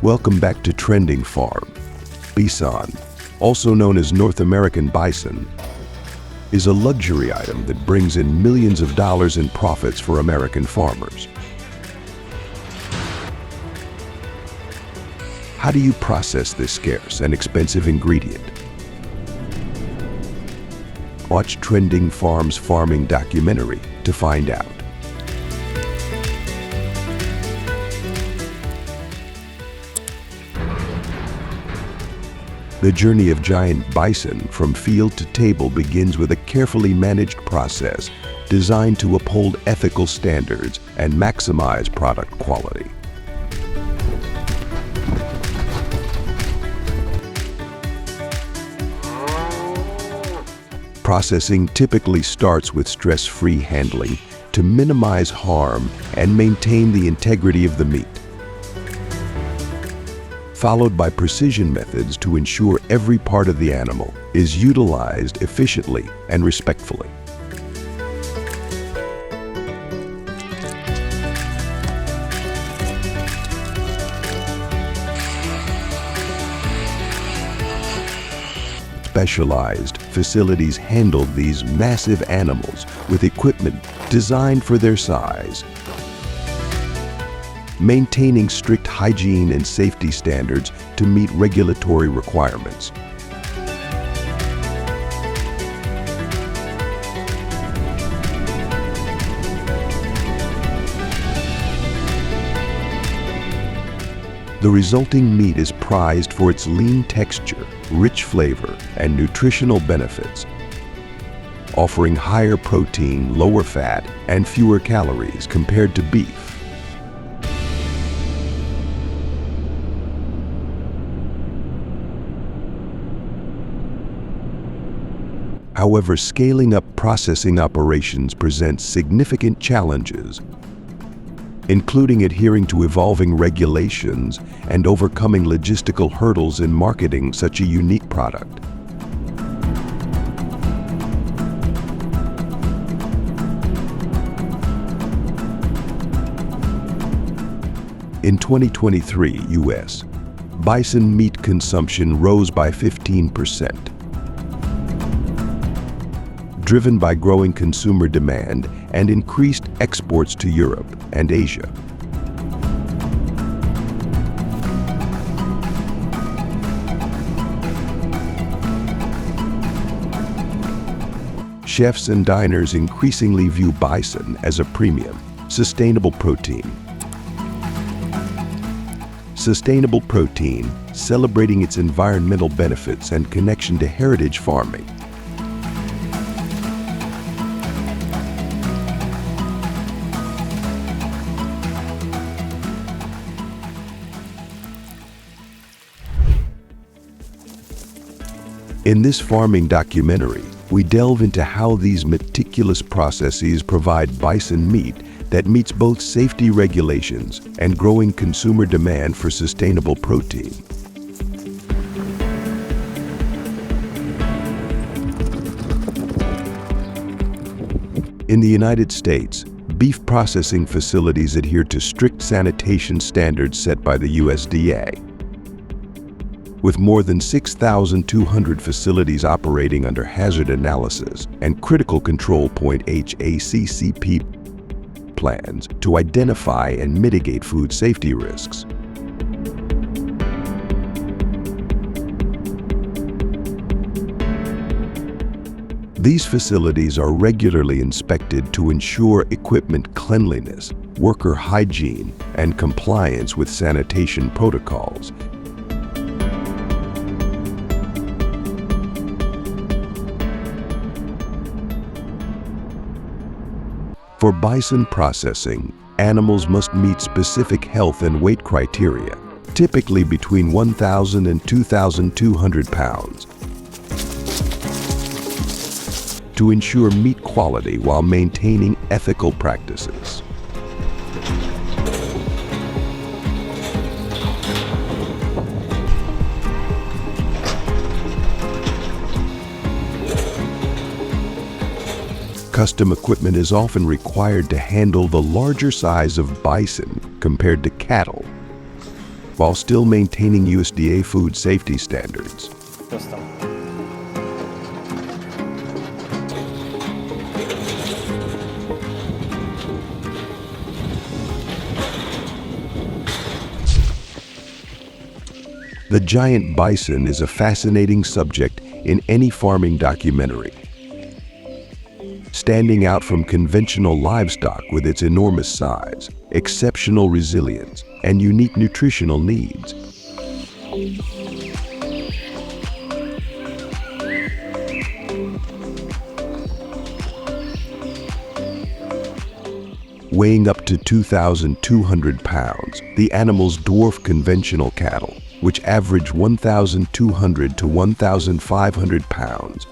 Welcome back to Trending Farm. Bison, also known as North American bison, is a luxury item that brings in millions of dollars in profits for American farmers. How do you process this scarce and expensive ingredient? Watch Trending Farm's farming documentary to find out. The journey of giant bison from field to table begins with a carefully managed process designed to uphold ethical standards and maximize product quality. Processing typically starts with stress-free handling to minimize harm and maintain the integrity of the meat, followed by precision methods to ensure every part of the animal is utilized efficiently and respectfully. Specialized facilities handle these massive animals with equipment designed for their size, maintaining strict hygiene and safety standards to meet regulatory requirements. The resulting meat is prized for its lean texture, rich flavor, and nutritional benefits, offering higher protein, lower fat, and fewer calories compared to beef. However, scaling up processing operations presents significant challenges, including adhering to evolving regulations and overcoming logistical hurdles in marketing such a unique product. In 2023 U.S., bison meat consumption rose by 15%. Driven by growing consumer demand and increased exports to Europe and Asia. Chefs and diners increasingly view bison as a premium, sustainable protein. Sustainable protein, celebrating its environmental benefits and connection to heritage farming. In this farming documentary, we delve into how these meticulous processes provide bison meat that meets both safety regulations and growing consumer demand for sustainable protein. In the United States, beef processing facilities adhere to strict sanitation standards set by the USDA. With more than 6,200 facilities operating under hazard analysis and critical control point HACCP plans to identify and mitigate food safety risks. These facilities are regularly inspected to ensure equipment cleanliness, worker hygiene, and compliance with sanitation protocols. For bison processing, animals must meet specific health and weight criteria, typically between 1,000 and 2,200 pounds, to ensure meat quality while maintaining ethical practices. Custom equipment is often required to handle the larger size of bison compared to cattle, while still maintaining USDA food safety standards. The giant bison is a fascinating subject in any farming documentary, standing out from conventional livestock with its enormous size, exceptional resilience, and unique nutritional needs. Weighing up to 2,200 pounds, the animals dwarf conventional cattle, which average 1,200 to 1,500 pounds,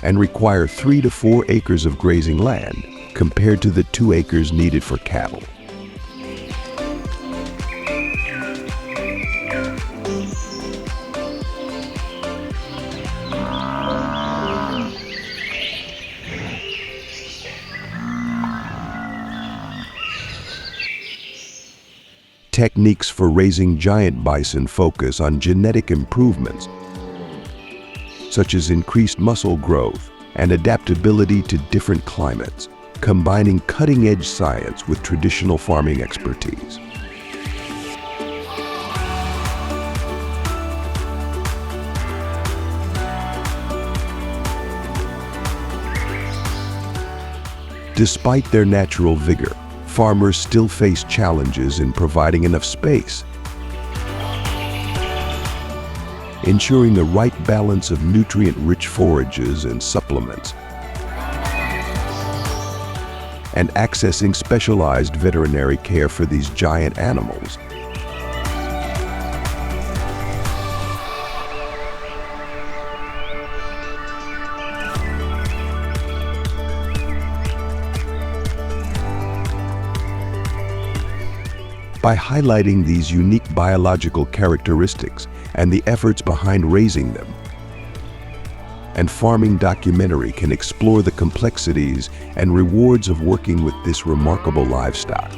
and require 3 to 4 acres of grazing land, compared to the 2 acres needed for cattle. Techniques for raising giant bison focus on genetic improvements, such as increased muscle growth and adaptability to different climates, combining cutting-edge science with traditional farming expertise. Despite their natural vigor, farmers still face challenges in providing enough space, ensuring the right balance of nutrient-rich forages and supplements, and accessing specialized veterinary care for these giant animals. By highlighting these unique biological characteristics and the efforts behind raising them, and farming documentary can explore the complexities and rewards of working with this remarkable livestock.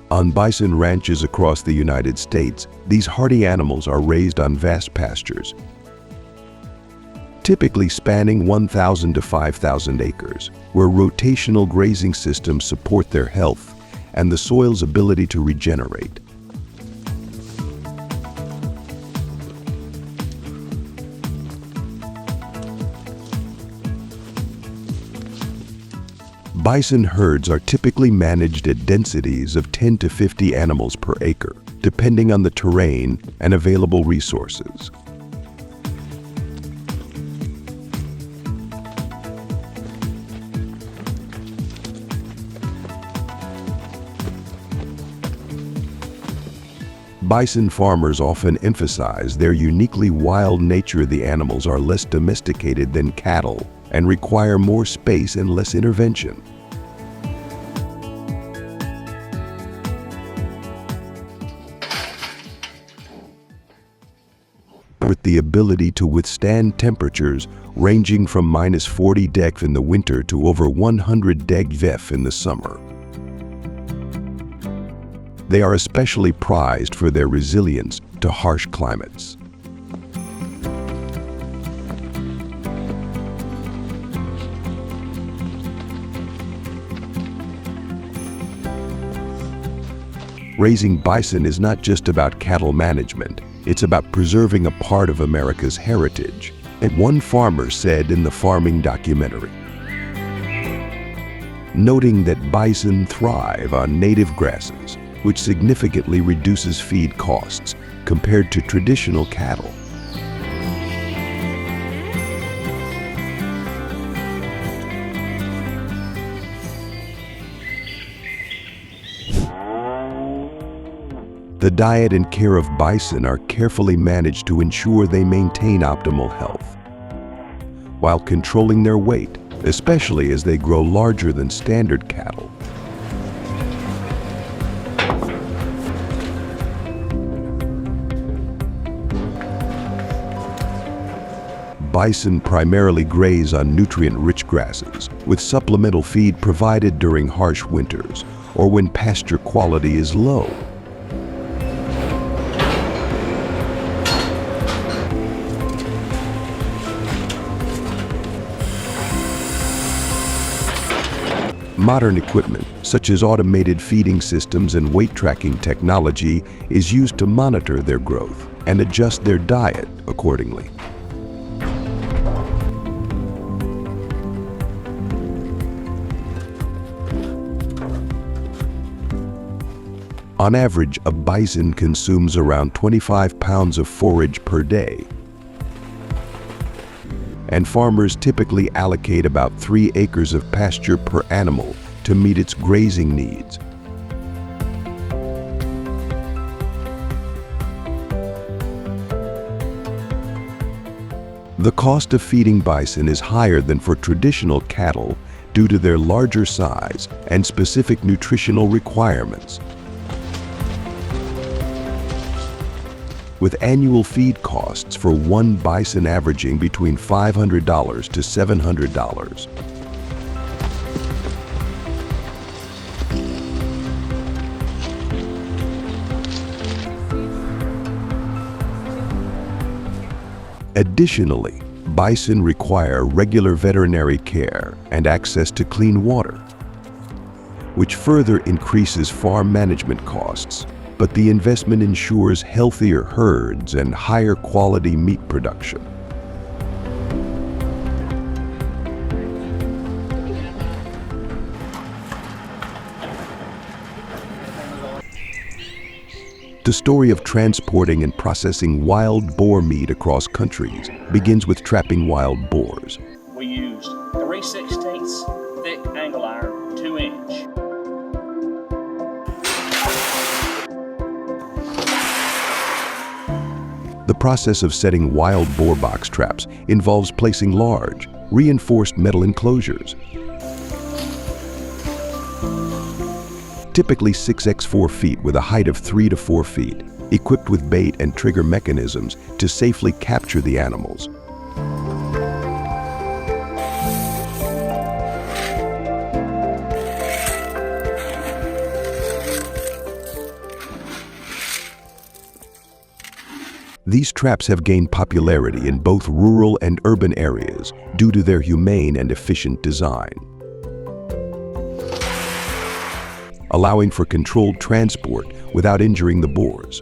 On bison ranches across the United States, these hardy animals are raised on vast pastures, typically spanning 1,000 to 5,000 acres, where rotational grazing systems support their health and the soil's ability to regenerate. Bison herds are typically managed at densities of 10 to 50 animals per acre, depending on the terrain and available resources. Bison farmers often emphasize their uniquely wild nature. The animals are less domesticated than cattle and require more space and less intervention. With the ability to withstand temperatures ranging from -40 degrees in the winter to over 100 degrees in the summer. They are especially prized for their resilience to harsh climates. Raising bison is not just about cattle management, it's about preserving a part of America's heritage, and one farmer said in the farming documentary, noting that bison thrive on native grasses, which significantly reduces feed costs compared to traditional cattle. The diet and care of bison are carefully managed to ensure they maintain optimal health, while controlling their weight, especially as they grow larger than standard cattle. bison primarily graze on nutrient-rich grasses, with supplemental feed provided during harsh winters or when pasture quality is low. Modern equipment, such as automated feeding systems and weight tracking technology, is used to monitor their growth and adjust their diet accordingly. On average, a bison consumes around 25 pounds of forage per day, and farmers typically allocate about 3 acres of pasture per animal to meet its grazing needs. The cost of feeding bison is higher than for traditional cattle due to their larger size and specific nutritional requirements. With annual feed costs for one bison averaging between $500 to $700. Additionally, bison require regular veterinary care and access to clean water, which further increases farm management costs. But the investment ensures healthier herds and higher quality meat production. The story of transporting and processing wild boar meat across countries begins with trapping wild boars. We used 3/16 thick angle iron, 2-inch. The process of setting wild boar box traps involves placing large, reinforced metal enclosures, typically 6x4 feet with a height of 3 to 4 feet, equipped with bait and trigger mechanisms to safely capture the animals. These traps have gained popularity in both rural and urban areas due to their humane and efficient design, allowing for controlled transport without injuring the boars.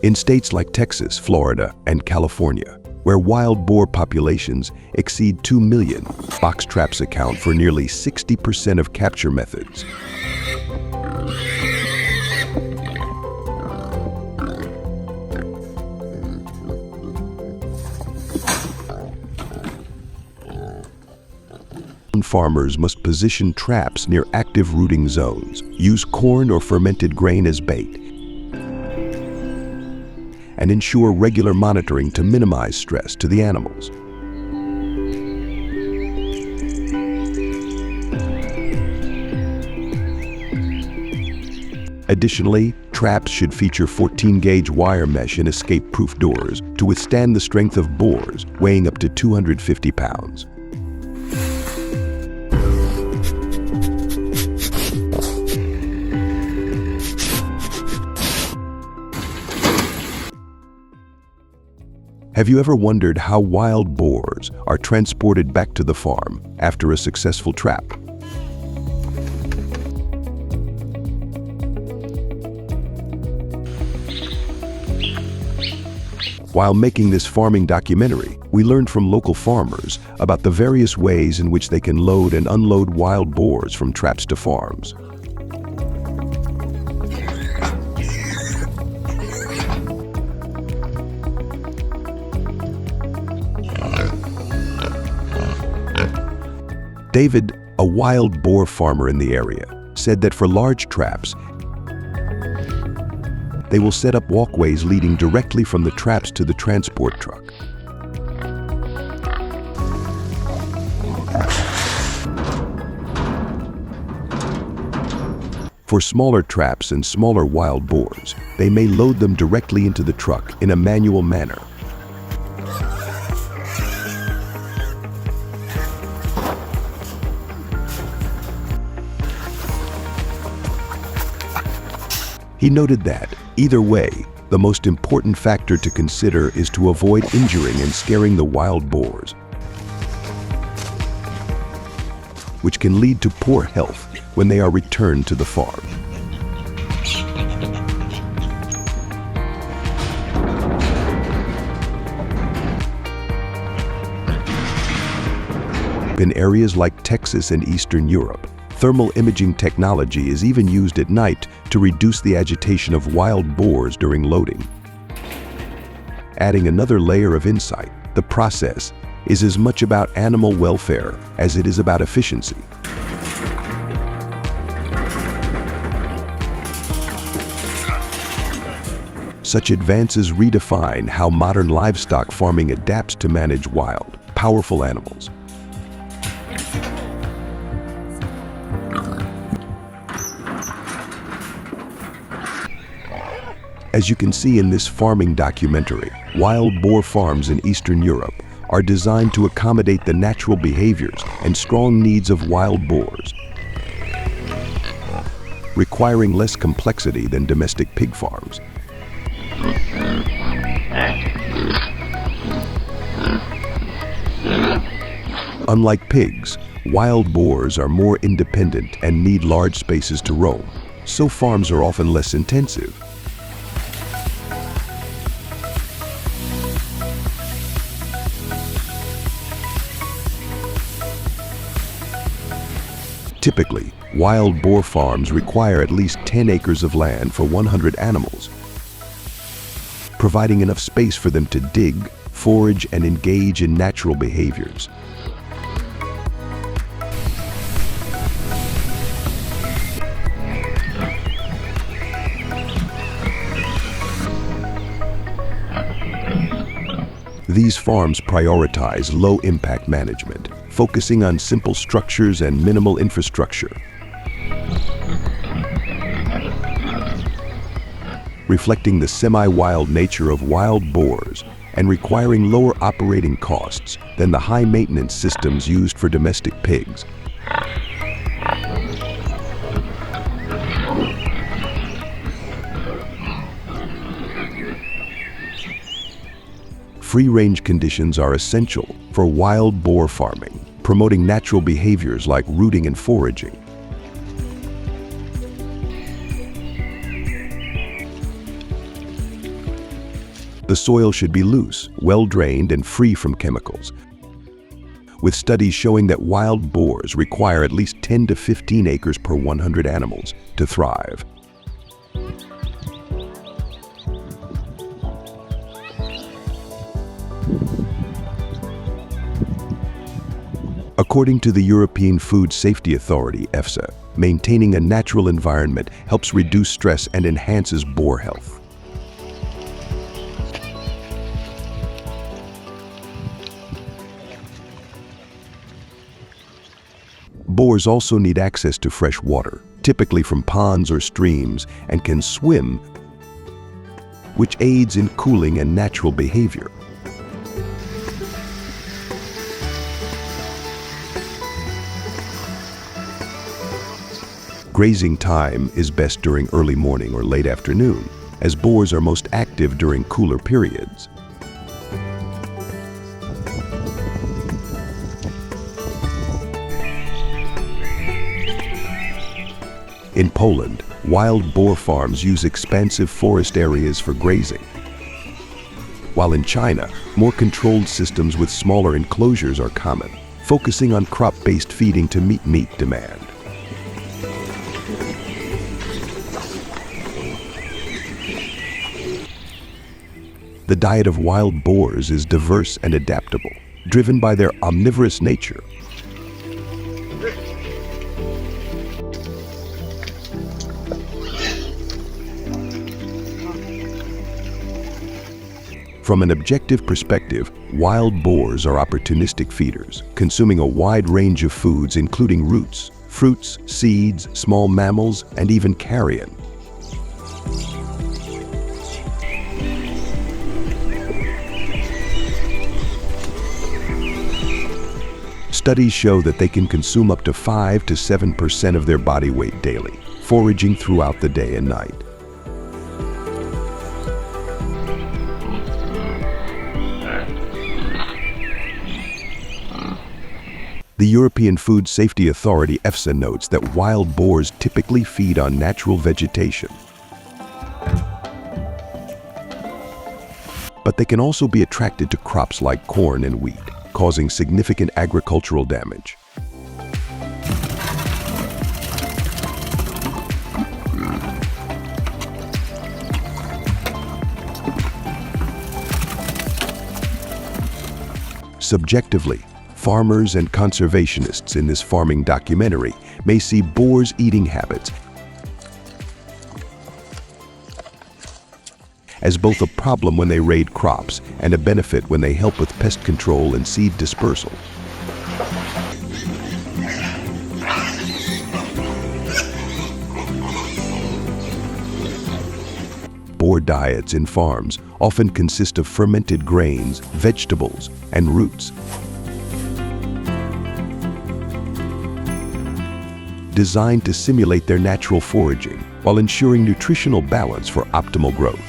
In states like Texas, Florida, and California, where wild boar populations exceed 2 million, box traps account for nearly 60% of capture methods. Farmers must position traps near active rooting zones, use corn or fermented grain as bait, and ensure regular monitoring to minimize stress to the animals. Additionally, traps should feature 14-gauge wire mesh and escape-proof doors to withstand the strength of boars weighing up to 250 pounds. Have you ever wondered how wild boars are transported back to the farm after a successful trap? While making this farming documentary, we learned from local farmers about the various ways in which they can load and unload wild boars from traps to farms. David, a wild boar farmer in the area, said that for large traps, they will set up walkways leading directly from the traps to the transport truck. For smaller traps and smaller wild boars, they may load them directly into the truck in a manual manner. He noted that, either way, the most important factor to consider is to avoid injuring and scaring the wild boars, which can lead to poor health when they are returned to the farm. In areas like Texas and Eastern Europe, thermal imaging technology is even used at night to reduce the agitation of wild boars during loading. Adding another layer of insight, the process is as much about animal welfare as it is about efficiency. Such advances redefine how modern livestock farming adapts to manage wild, powerful animals. As you can see in this farming documentary, wild boar farms in Eastern Europe are designed to accommodate the natural behaviors and strong needs of wild boars, requiring less complexity than domestic pig farms. Unlike pigs, wild boars are more independent and need large spaces to roam, so farms are often less intensive. Typically, wild boar farms require at least 10 acres of land for 100 animals, providing enough space for them to dig, forage, and engage in natural behaviors. These farms prioritize low-impact management, focusing on simple structures and minimal infrastructure, reflecting the semi-wild nature of wild boars and requiring lower operating costs than the high-maintenance systems used for domestic pigs. Free-range conditions are essential for wild boar farming, promoting natural behaviors like rooting and foraging. The soil should be loose, well-drained, and free from chemicals, with studies showing that wild boars require at least 10 to 15 acres per 100 animals to thrive. According to the European Food Safety Authority, EFSA, maintaining a natural environment helps reduce stress and enhances boar health. Boars also need access to fresh water, typically from ponds or streams, and can swim, which aids in cooling and natural behavior. Grazing time is best during early morning or late afternoon, as boars are most active during cooler periods. In Poland, wild boar farms use expansive forest areas for grazing, while in China, more controlled systems with smaller enclosures are common, focusing on crop-based feeding to meet meat demand. The diet of wild boars is diverse and adaptable, driven by their omnivorous nature. From an objective perspective, wild boars are opportunistic feeders, consuming a wide range of foods including roots, fruits, seeds, small mammals, and even carrion. Studies show that they can consume up to 5 to 7% of their body weight daily, foraging throughout the day and night. The European Food Safety Authority EFSA notes that wild boars typically feed on natural vegetation. But they can also be attracted to crops like corn and wheat, causing significant agricultural damage. Subjectively, farmers and conservationists in this farming documentary may see boars' eating habits as both a problem when they raid crops and a benefit when they help with pest control and seed dispersal. Boar diets in farms often consist of fermented grains, vegetables, and roots, designed to simulate their natural foraging while ensuring nutritional balance for optimal growth.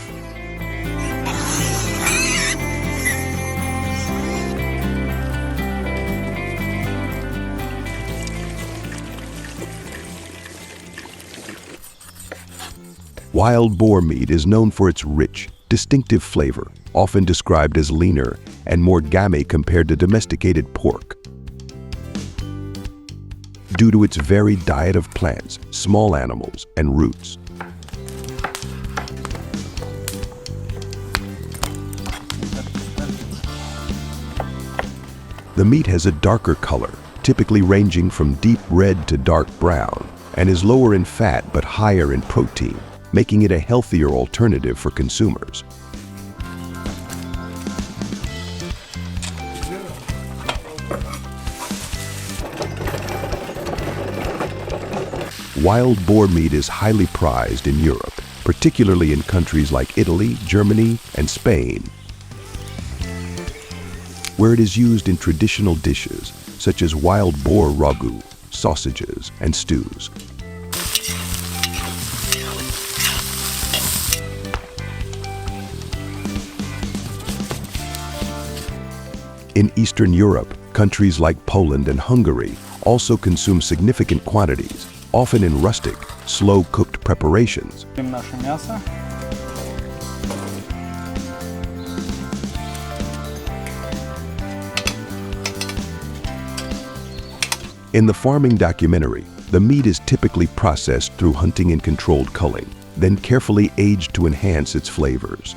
Wild boar meat is known for its rich, distinctive flavor, often described as leaner and more gamey compared to domesticated pork. Due to its varied diet of plants, small animals, and roots. The meat has a darker color, typically ranging from deep red to dark brown, and is lower in fat but higher in protein, making it a healthier alternative for consumers. Wild boar meat is highly prized in Europe, particularly in countries like Italy, Germany, and Spain, where it is used in traditional dishes such as wild boar ragu, sausages, and stews. In Eastern Europe, countries like Poland and Hungary also consume significant quantities, often in rustic, slow-cooked preparations. Наше мясо. In the farming documentary, the meat is typically processed through hunting and controlled culling, then carefully aged to enhance its flavors.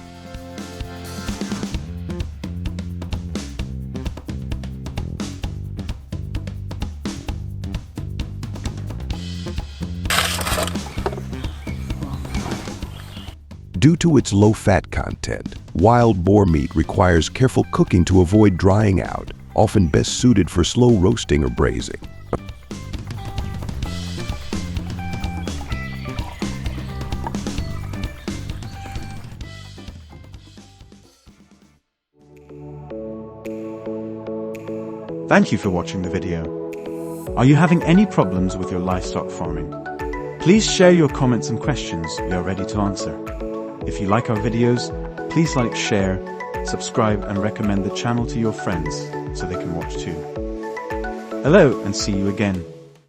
Due to its low fat content, wild boar meat requires careful cooking to avoid drying out, often best suited for slow roasting or braising. Thank you for watching the video. Are you having any problems with your livestock farming? Please share your comments and questions we are ready to answer. If you like our videos, please like, share, subscribe and recommend the channel to your friends so they can watch too. Hello and see you again.